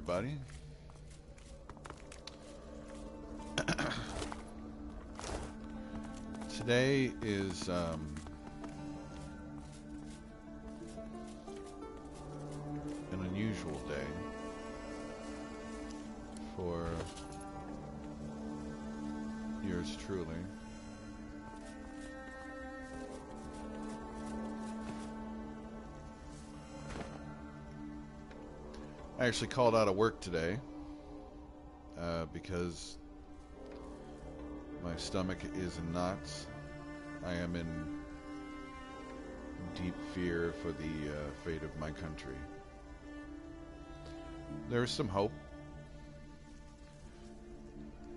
everybody. Today is an unusual day for yours truly. I actually called out of work today because my stomach is in knots. I am in deep fear for the fate of my country. There is some hope,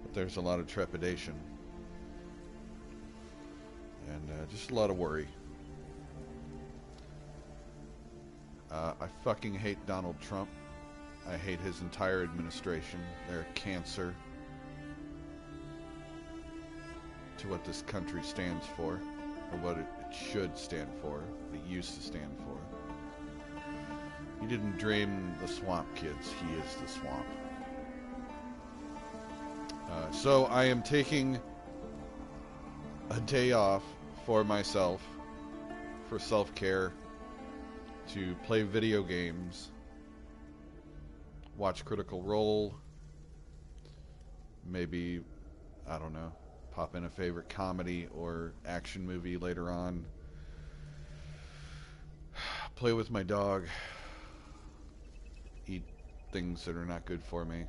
but there's a lot of trepidation and just a lot of worry. I fucking hate Donald Trump. I hate his entire administration. They're a cancer to what this country stands for, or what it should stand for, it used to stand for. He didn't dream the swamp, kids. He is the swamp. So I am taking a day off for myself, for self-care, to play video games, watch Critical Role, maybe, I don't know, pop in a favorite comedy or action movie later on, play with my dog, eat things that are not good for me.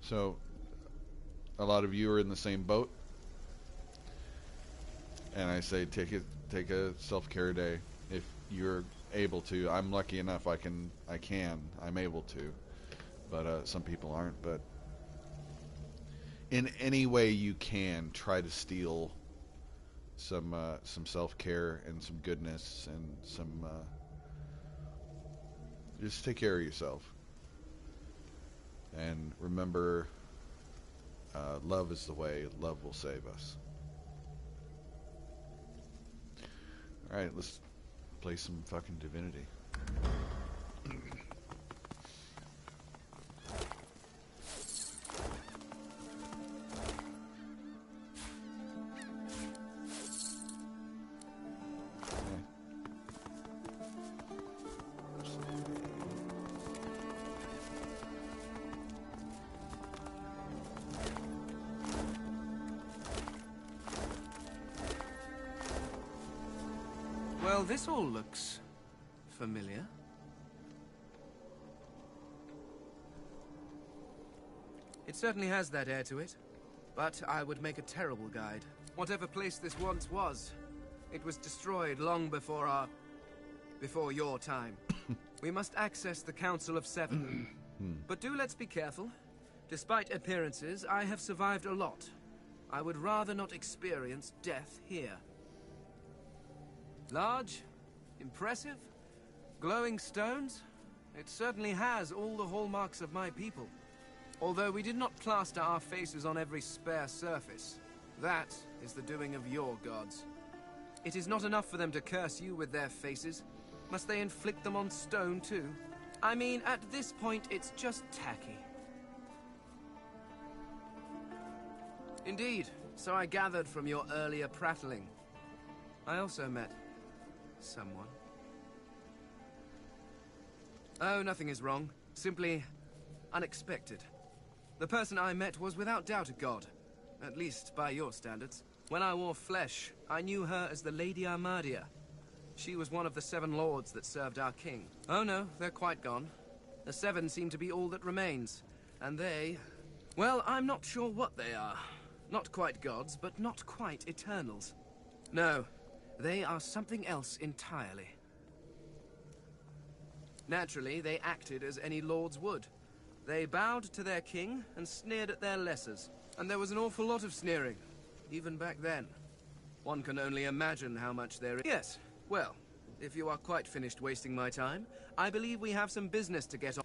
So, a lot of you are in the same boat, and I say take a self-care day if you're able to. I'm lucky enough I'm able to, but some people aren't. But in any way you can, try to steal some self-care and some goodness and some just take care of yourself. And remember, love is the way. Love will save us. Alright, let's play some fucking Divinity. Well, this all looks familiar. It certainly has that air to it, but I would make a terrible guide. Whatever place this once was, it was destroyed long before your time. We must access the Council of Seven. But let's be careful. Despite appearances, I have survived a lot. I would rather not experience death here. Large, impressive, glowing stones. It certainly has all the hallmarks of my people. Although we did not plaster our faces on every spare surface. That is the doing of your gods. It is not enough for them to curse you with their faces. Must they inflict them on stone too? I mean, at this point, it's just tacky. Indeed, so I gathered from your earlier prattling. I also met someone. Oh, nothing is wrong. Simply unexpected. The person I met was without doubt a god. At least by your standards. When I wore flesh, I knew her as the Lady Armadia. She was one of the 7 lords that served our king. Oh no, they're quite gone. The 7 seem to be all that remains. And they... well, I'm not sure what they are. Not quite gods, but not quite eternals. No. They are something else entirely. Naturally, they acted as any lords would. They bowed to their king and sneered at their lessers. And there was an awful lot of sneering, even back then. One can only imagine how much there is. Yes, well, if you are quite finished wasting my time, I believe we have some business to get on.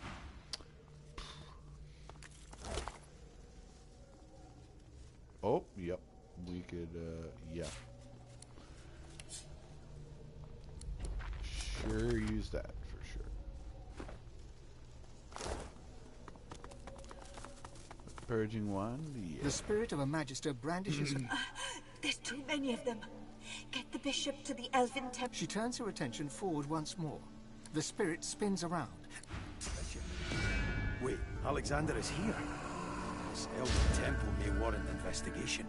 Oh, yep. We could, yeah. sure use that for sure. Purging wand? Yeah. The spirit of a magister brandishes... There's too many of them. Get the bishop to the elfin temple. She turns her attention forward once more. The spirit spins around. Wait, Alexander is here. This elfin temple may warrant investigation.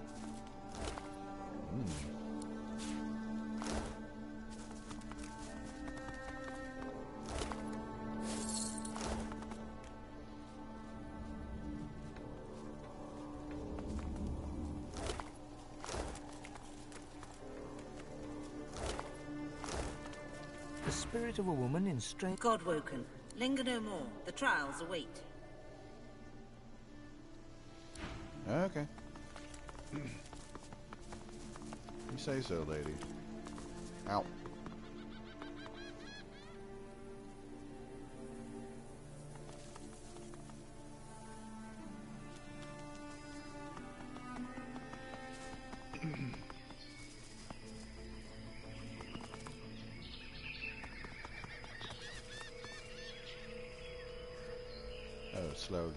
The spirit of a woman in strange... Godwoken. Linger no more. The trials await. Okay. You say so, lady. Ow. Oh, slowed.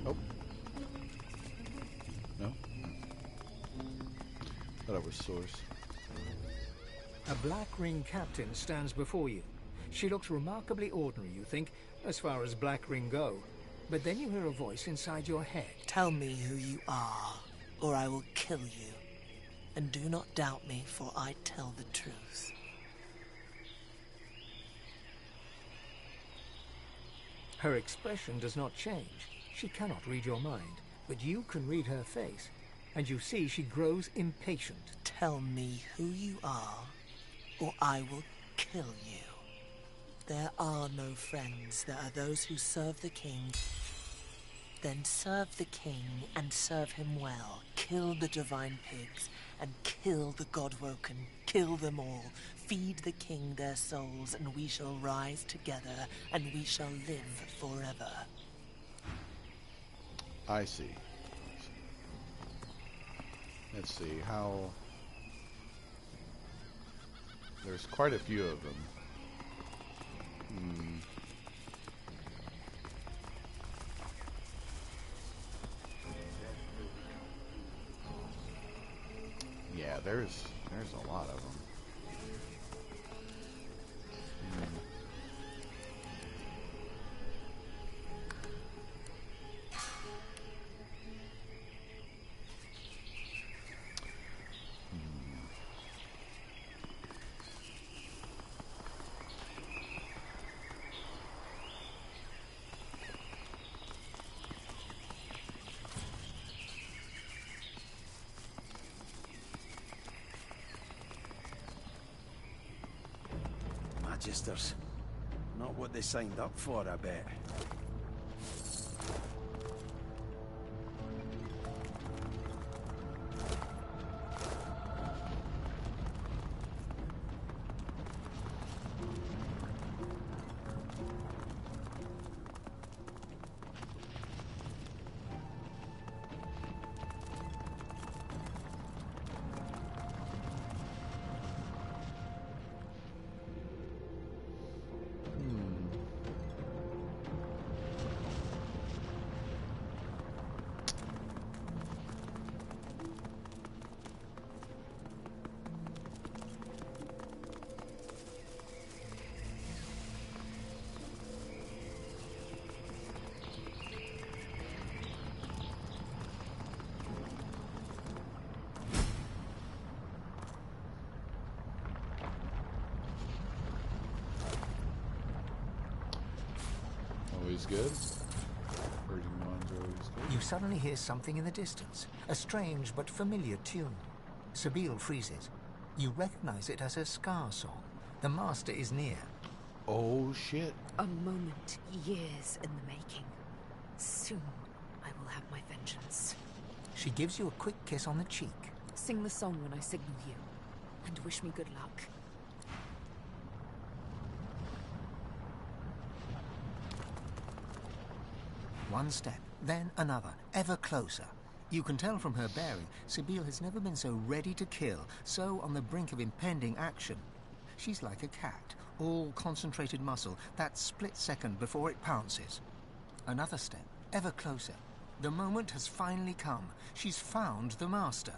Okay. Oh. No? Thought it was source. A black ring captain stands before you. She looks remarkably ordinary, you think, as far as black ring go. But then you hear a voice inside your head. Tell me who you are, or I will kill you. And do not doubt me, for I tell the truth. Her expression does not change. She cannot read your mind, but you can read her face, and you see she grows impatient. Tell me who you are, or I will kill you. There are no friends. There are those who serve the king. Then serve the king and serve him well. Kill the divine pigs and kill the Godwoken. Kill them all. Feed the king their souls, and we shall rise together, and we shall live forever. I see. Let's see how... There's quite a few of them. Yeah, there's a lot of them. registers. Not what they signed up for, I bet. Always good. Birding ones are always good. You suddenly hear something in the distance, a strange but familiar tune. Sabine freezes. You recognize it as her Scar song. The Master is near. Oh shit. A moment, years in the making. Soon, I will have my vengeance. She gives you a quick kiss on the cheek. Sing the song when I signal you, and wish me good luck. One step, then another, ever closer. You can tell from her bearing, Sabine has never been so ready to kill, so on the brink of impending action. She's like a cat, all concentrated muscle, that split second before it pounces. Another step, ever closer. The moment has finally come. She's found the Master.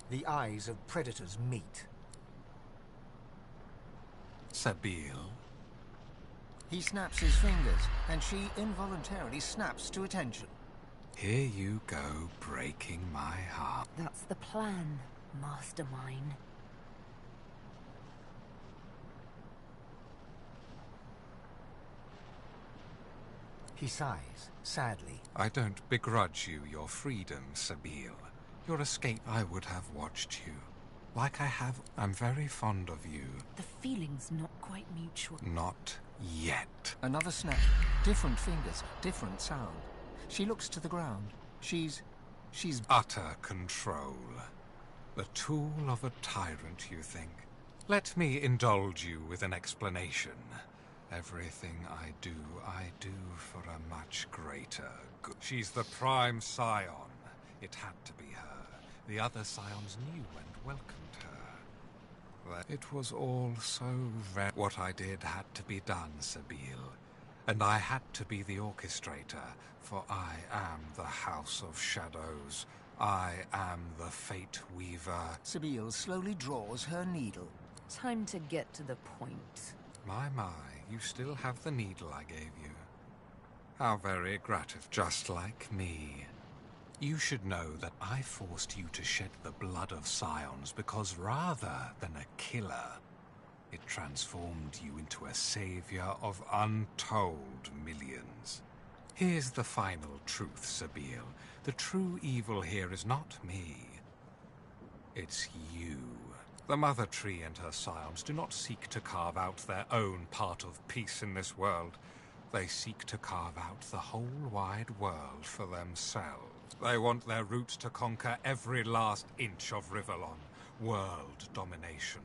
The eyes of predators meet. Sabine? He snaps his fingers, and she involuntarily snaps to attention. Here you go, breaking my heart. That's the plan, mastermind. He sighs, sadly. I don't begrudge you your freedom, Sabine. Your escape, I would have watched you. Like I have, I'm very fond of you. The feeling's not quite mutual. Not yet. Another snap. Different fingers, different sound. She looks to the ground. She's Utter control. The tool of a tyrant, you think? Let me indulge you with an explanation. Everything I do for a much greater good. She's the prime scion. It had to be her. The other scions knew and welcomed her. It was all so very... What I did had to be done, Sabine. And I had to be the orchestrator, for I am the House of Shadows. I am the Fate Weaver. Sabine slowly draws her needle. Time to get to the point. My, you still have the needle I gave you. How very gratifying. Just like me. You should know that I forced you to shed the blood of scions because rather than a killer, it transformed you into a savior of untold millions. Here's the final truth, Sabine. The true evil here is not me. It's you. The Mother Tree and her scions do not seek to carve out their own part of peace in this world. They seek to carve out the whole wide world for themselves. They want their roots to conquer every last inch of Rivellon. World domination.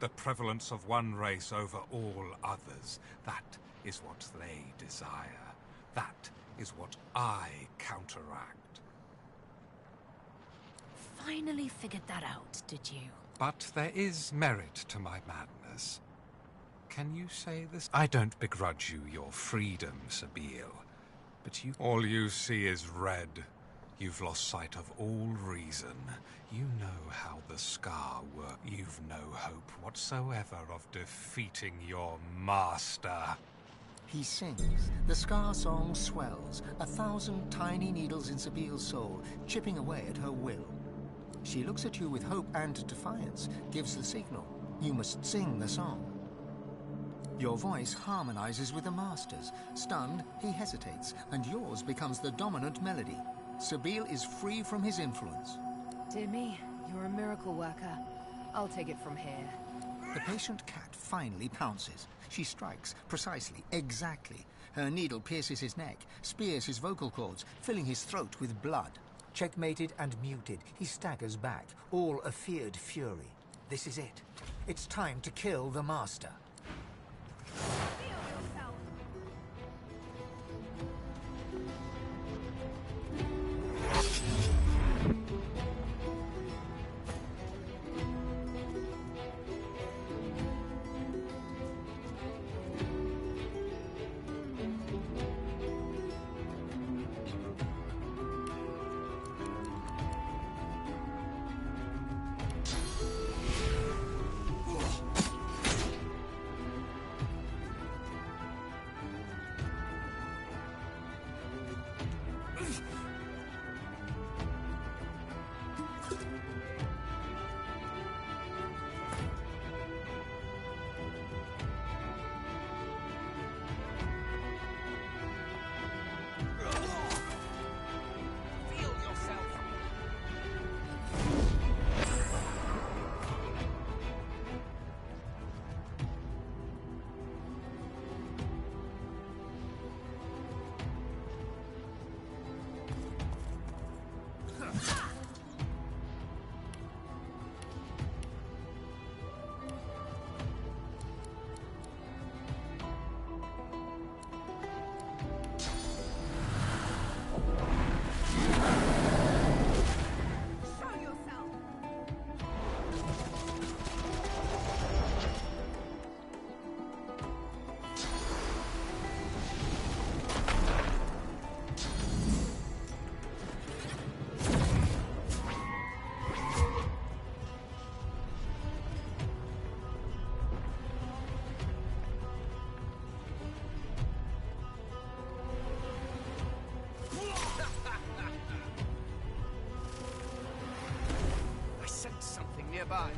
The prevalence of one race over all others. That is what they desire. That is what I counteract. Finally figured that out, did you? But there is merit to my madness. Can you say this? I don't begrudge you your freedom, Sabine. But all you see is red. You've lost sight of all reason. You know how the Scar works. You've no hope whatsoever of defeating your master. He sings. The Scar song swells. 1,000 tiny needles in Sabile's soul, chipping away at her will. She looks at you with hope and defiance, gives the signal. You must sing the song. Your voice harmonizes with the Master's. Stunned, he hesitates, and yours becomes the dominant melody. Sabine is free from his influence. Dear me, you're a miracle worker. I'll take it from here. The patient cat finally pounces. She strikes, precisely, exactly. Her needle pierces his neck, spears his vocal cords, filling his throat with blood. Checkmated and muted, he staggers back, all a feared fury. This is it. It's time to kill the master. Nearby.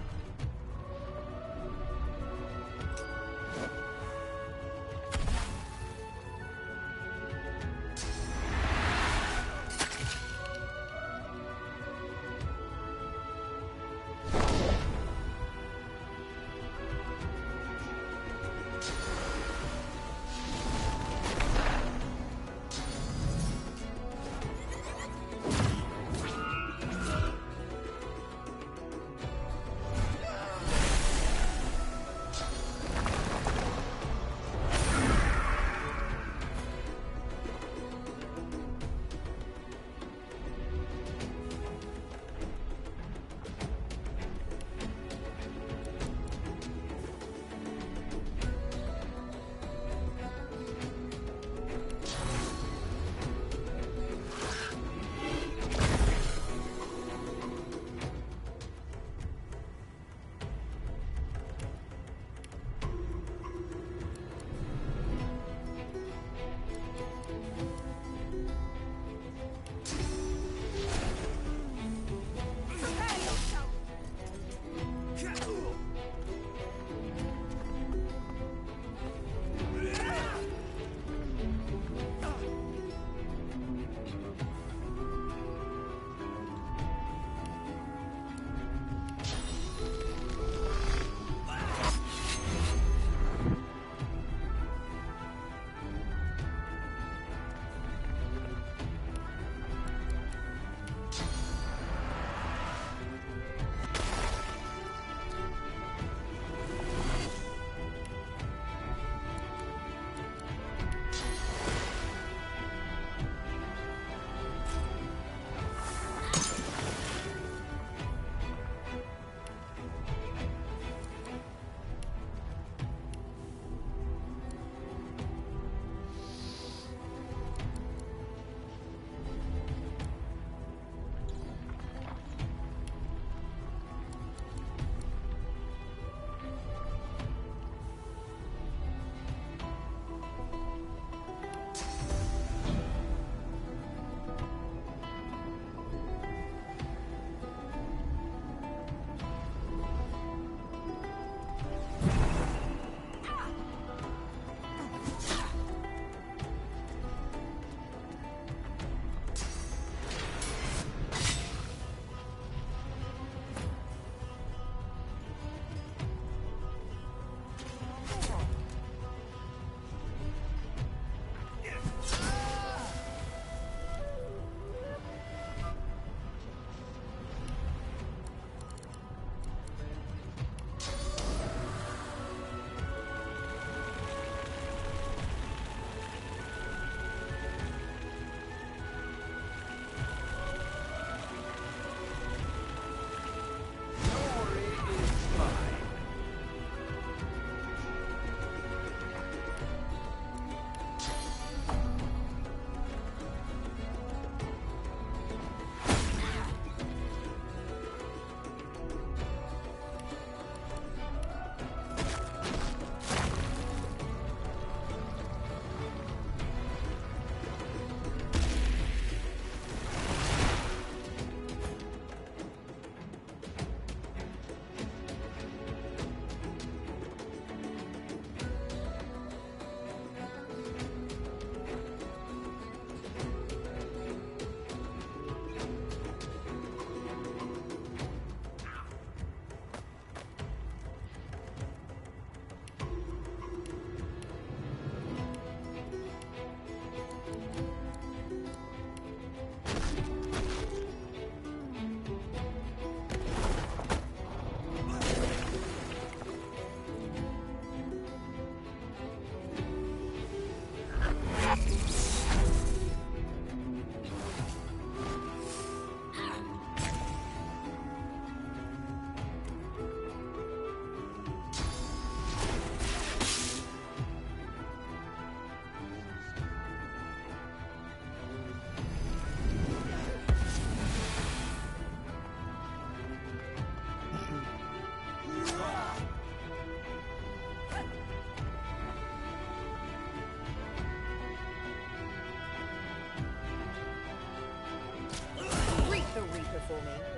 Reaper for me.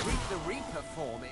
Greet the Reaper for me.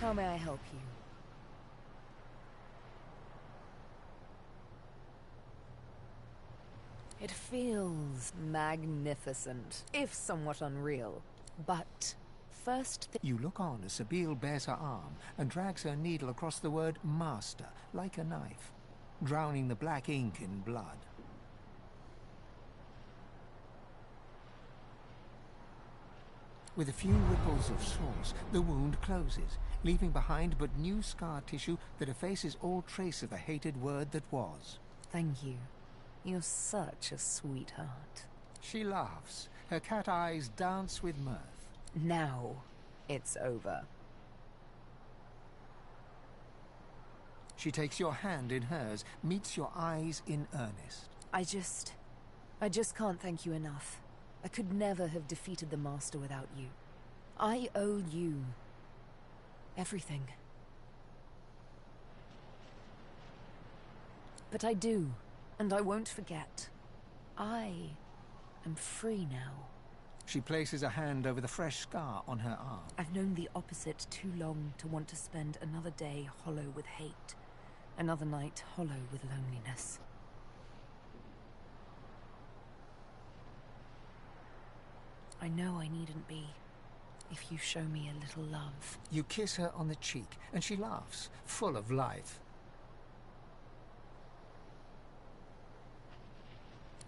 How may I help you? It feels magnificent, if somewhat unreal. But first You look on as Sabine bares her arm and drags her needle across the word master, like a knife, drowning the black ink in blood. With a few ripples of sauce, the wound closes, leaving behind but new scar tissue that effaces all trace of the hated word that was. Thank you. You're such a sweetheart. She laughs. Her cat eyes dance with mirth. Now, it's over. She takes your hand in hers, meets your eyes in earnest. I just can't thank you enough. I could never have defeated the Master without you. I owe you everything. But I do, and I won't forget. I am free now. She places a hand over the fresh scar on her arm. I've known the opposite too long to want to spend another day hollow with hate, another night hollow with loneliness. I know I needn't be, if you show me a little love. You kiss her on the cheek, and she laughs, full of life.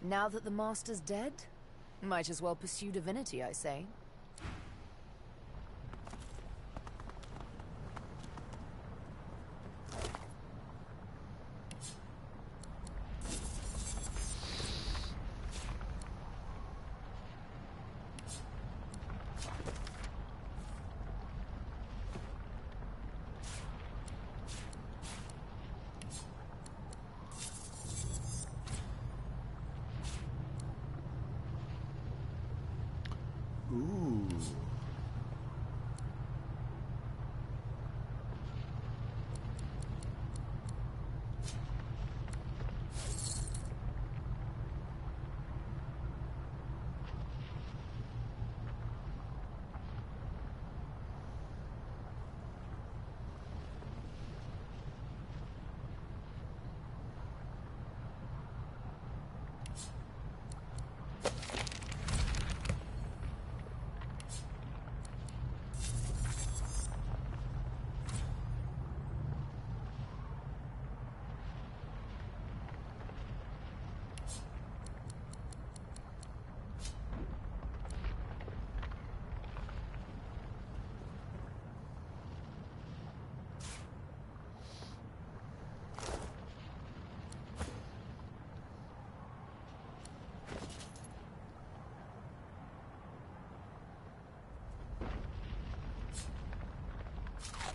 Now that the Master's dead, might as well pursue Divinity, I say. Ooh.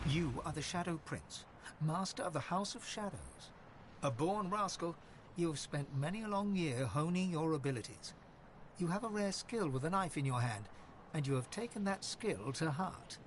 You are the Shadow Prince, master of the House of Shadows. A born rascal, you have spent many a long year honing your abilities. You have a rare skill with a knife in your hand, and you have taken that skill to heart.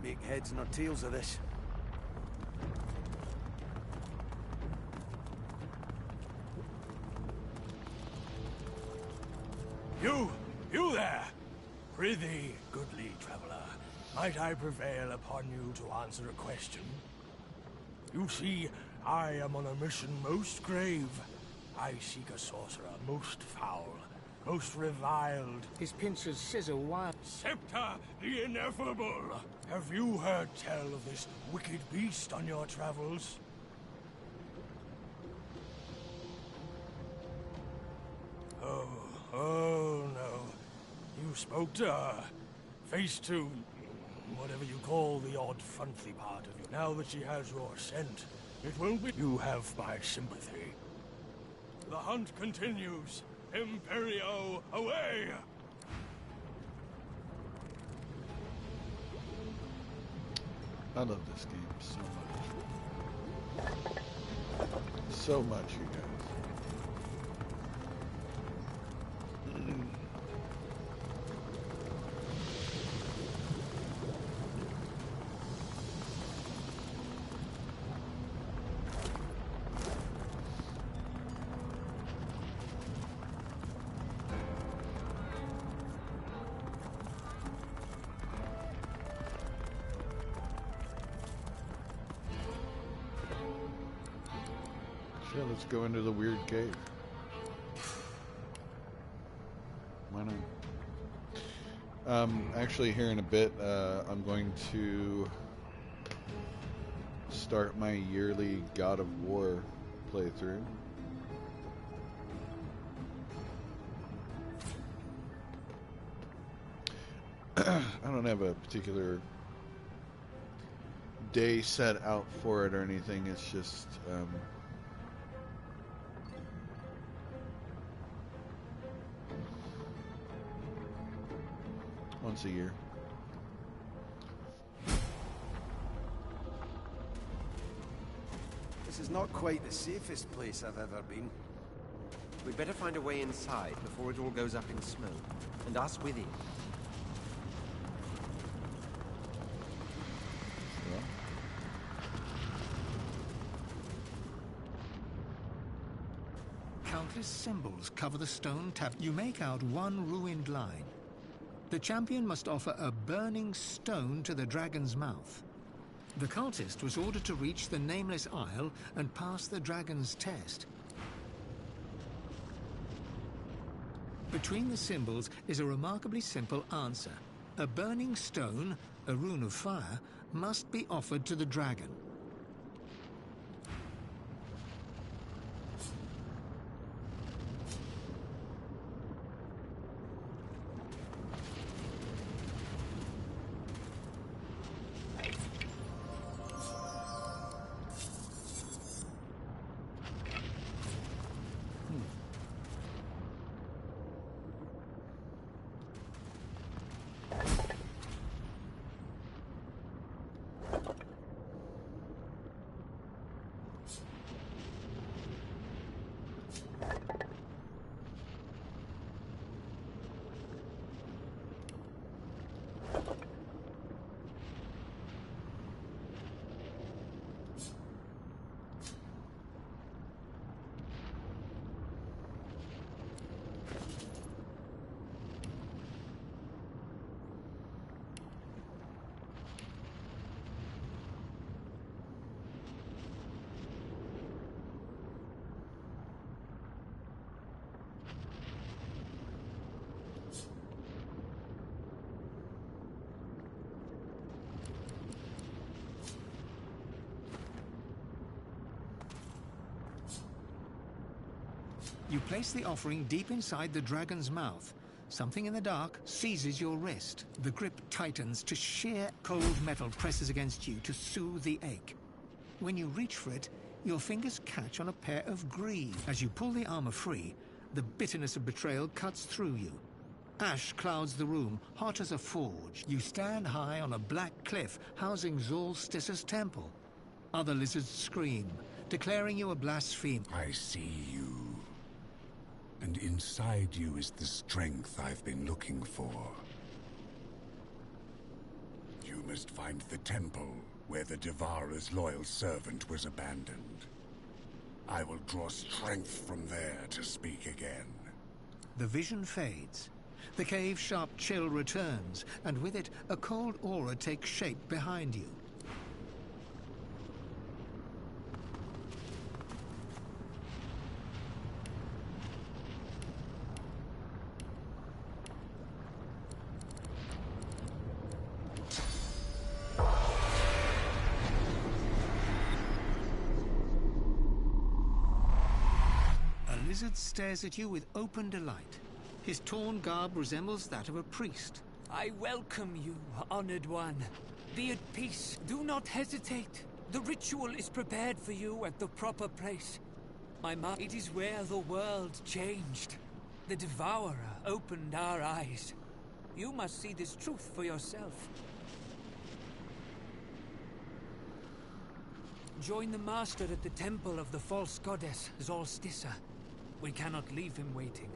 make heads nor tails of this. You there! Prithee, goodly traveller, might I prevail upon you to answer a question? You see, I am on a mission most grave. I seek a sorcerer most foul, most reviled. His pincers scissor wild. Scepter the Ineffable! Have you heard tell of this wicked beast on your travels? Oh no. You spoke to her. Face to whatever you call the odd frontly part of you. Now that she has your scent, it won't be. You have my sympathy. The hunt continues. Imperio, away! I love this game so much. So much, you guys. Sure, let's go into the weird cave. Why not? Actually, here in a bit, I'm going to start my yearly God of War playthrough. I don't have a particular day set out for it or anything. It's just once a year. This is not quite the safest place I've ever been. We'd better find a way inside before it all goes up in smoke. And us with it. Yeah. Countless symbols cover the stone tab. You make out one ruined line. The champion must offer a burning stone to the dragon's mouth. The cultist was ordered to reach the Nameless Isle and pass the dragon's test. Between the symbols is a remarkably simple answer. A burning stone, a rune of fire, must be offered to the dragon. You place the offering deep inside the dragon's mouth. Something in the dark seizes your wrist. The grip tightens to sheer cold metal presses against you to soothe the ache. When you reach for it, your fingers catch on a pair of greaves. As you pull the armor free, the bitterness of betrayal cuts through you. Ash clouds the room, hot as a forge. You stand high on a black cliff housing Zolstis's temple. Other lizards scream, declaring you a blasphemer. I see you. And inside you is the strength I've been looking for. You must find the temple where the Devourer's loyal servant was abandoned. I will draw strength from there to speak again. The vision fades. The cave's sharp chill returns, and with it, a cold aura takes shape behind you. A lizard stares at you with open delight. His torn garb resembles that of a priest. I welcome you, honored one. Be at peace. Do not hesitate. The ritual is prepared for you at the proper place. It is where the world changed. The Devourer opened our eyes. You must see this truth for yourself. Join the Master at the temple of the false goddess, Zolstissa. We cannot leave him waiting.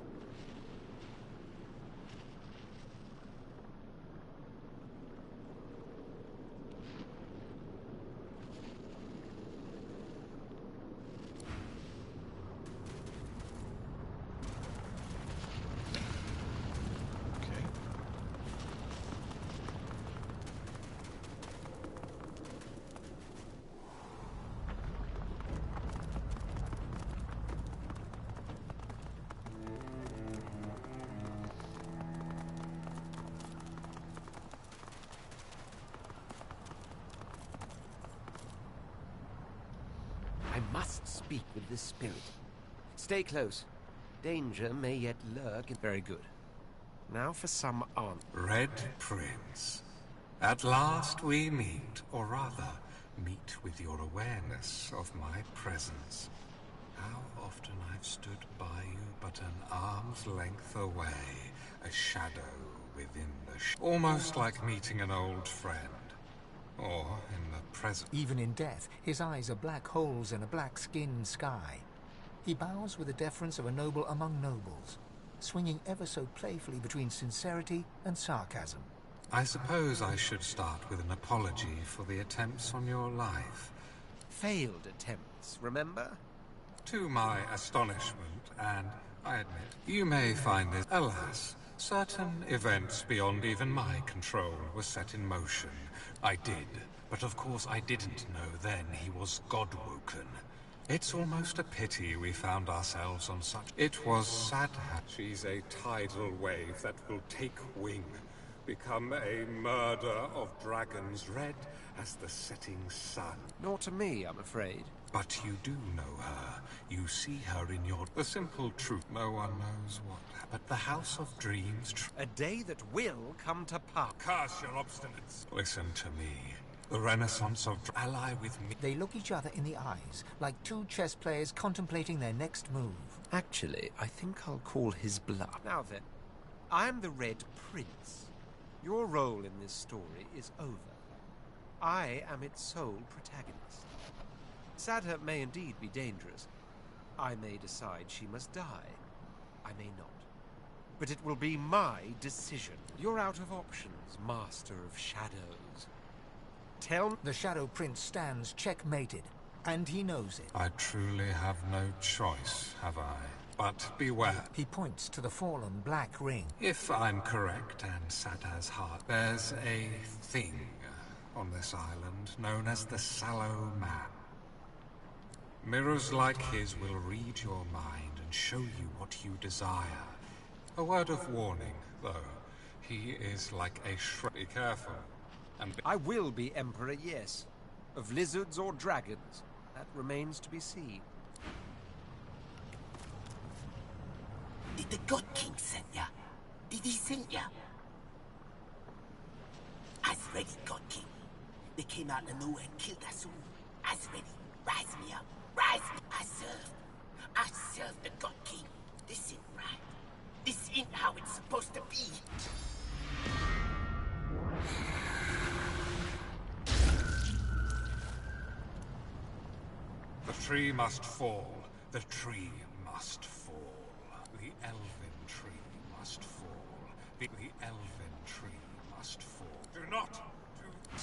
I must speak with this spirit. Stay close. Danger may yet lurk. Very good. Now for some answer. Red Prince. At last we meet, or rather, meet with your awareness of my presence. How often I've stood by you but an arm's length away, a shadow within the almost like meeting an old friend. Or in the present. Even in death, his eyes are black holes in a black-skinned sky. He bows with the deference of a noble among nobles, swinging ever so playfully between sincerity and sarcasm. I suppose I should start with an apology for the attempts on your life. Failed attempts, remember? To my astonishment, and I admit, you may find this, alas, certain events beyond even my control were set in motion. I did, but of course I didn't know then he was God-woken. It's almost a pity we found ourselves on such... It was sad. She's a tidal wave that will take wing, become a murder of dragons red as the setting sun. Not to me, I'm afraid. But you do know her. You see her in your... The simple truth, no one knows what. But the House of Dreams... A day that will come to pass. Curse your obstinance. Listen to me. The Renaissance of... Ally with me. They look each other in the eyes, like two chess players contemplating their next move. Actually, I think I'll call his bluff. Now then, I'm the Red Prince. Your role in this story is over. I am its sole protagonist. Sadher may indeed be dangerous. I may decide she must die. I may not. But it will be my decision. You're out of options, Master of Shadows. Tell me... The Shadow Prince stands checkmated, and he knows it. I truly have no choice, have I? But beware. He points to the fallen black ring. If I'm correct, and Sadha's heart, there's a thing on this island known as the Sallow Man. Mirrors like his will read your mind and show you what you desire. A word of warning, though. He is like a shroud. Be careful. And I will be Emperor, yes. Of lizards or dragons, that remains to be seen. Did the God King send ya? Did he send ya? I's ready, God King. They came out of nowhere and killed us all. I's ready. Rise me up. Rise me. I serve the God King. This ain't right. This ain't how it's supposed to be. the tree must fall. The tree must fall. The elven tree must fall. The elven tree must fall. Do not do...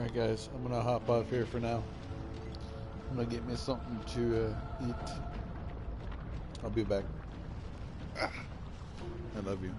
Alright guys, I'm gonna hop off here for now. I'm gonna get me something to eat. I'll be back. I love you.